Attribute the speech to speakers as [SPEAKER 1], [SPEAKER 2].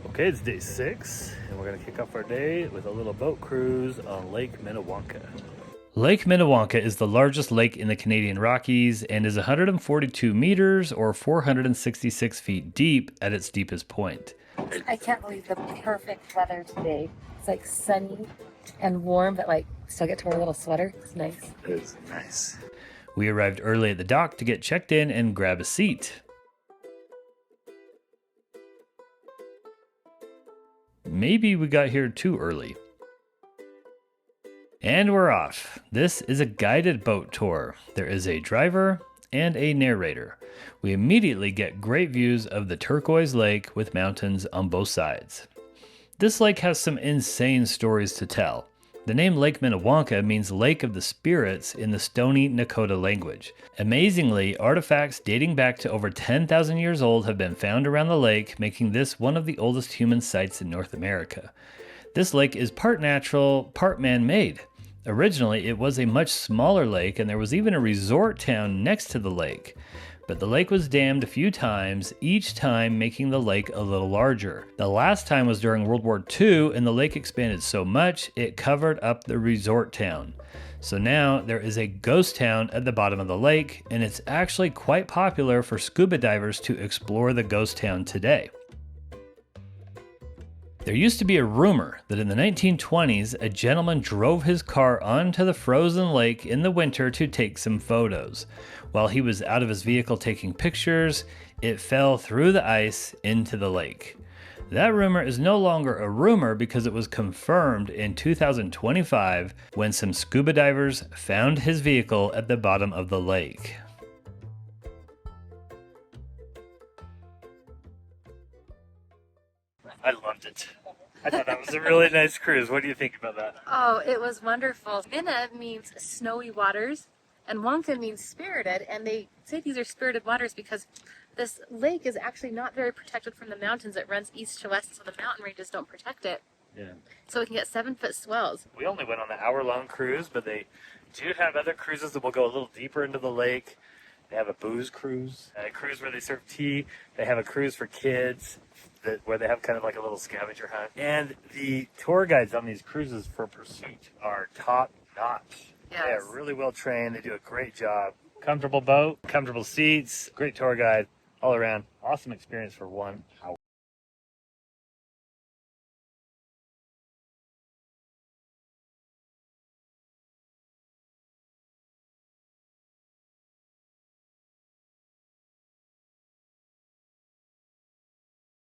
[SPEAKER 1] Okay, it's day 6, and we're going to kick off our day with a little boat cruise on Lake Minnewanka. Lake Minnewanka is the largest lake in the Canadian Rockies and is 142 meters or 466 feet deep at its deepest point.
[SPEAKER 2] I can't believe the perfect weather today. It's like sunny and warm, but like still get to wear a little sweater. It's nice.
[SPEAKER 1] It is nice. We arrived early at the dock to get checked in and grab a seat. Maybe we got here too early. And we're off. This is a guided boat tour. There is a driver and a narrator. We immediately get great views of the turquoise lake with mountains on both sides. This lake has some insane stories to tell. The name Lake Minnewanka means Lake of the Spirits in the Stoney Nakoda language. Amazingly, artifacts dating back to over 10,000 years old have been found around the lake, making this one of the oldest human sites in North America. This lake is part natural, part man-made. Originally, it was a much smaller lake, and there was even a resort town next to the lake. But the lake was dammed a few times, each time making the lake a little larger. The last time was during World War II, and the lake expanded so much, it covered up the resort town. So now there is a ghost town at the bottom of the lake, and it's actually quite popular for scuba divers to explore the ghost town today. There used to be a rumor that in the 1920s, a gentleman drove his car onto the frozen lake in the winter to take some photos. While he was out of his vehicle taking pictures, it fell through the ice into the lake. That rumor is no longer a rumor because it was confirmed in 2025 when some scuba divers found his vehicle at the bottom of the lake. I loved it. I thought that was a really nice cruise. What do you think about that?
[SPEAKER 2] Oh, it was wonderful. Minna means snowy waters, and Wanka means spirited, and they say these are spirited waters because this lake is actually not very protected from the mountains. It runs east to west, so the mountain ranges don't protect it.
[SPEAKER 1] Yeah.
[SPEAKER 2] So it can get 7-foot swells.
[SPEAKER 1] We only went on the hour-long cruise, but they do have other cruises that will go a little deeper into the lake. They have a booze cruise, a cruise where they serve tea. They have a cruise for kids where they have kind of like a little scavenger hunt. And the tour guides on these cruises for Pursuit are top-notch.
[SPEAKER 2] Yes.
[SPEAKER 1] They are really well trained. They do a great job. Comfortable boat, comfortable seats, great tour guide, all around. Awesome experience for 1 hour.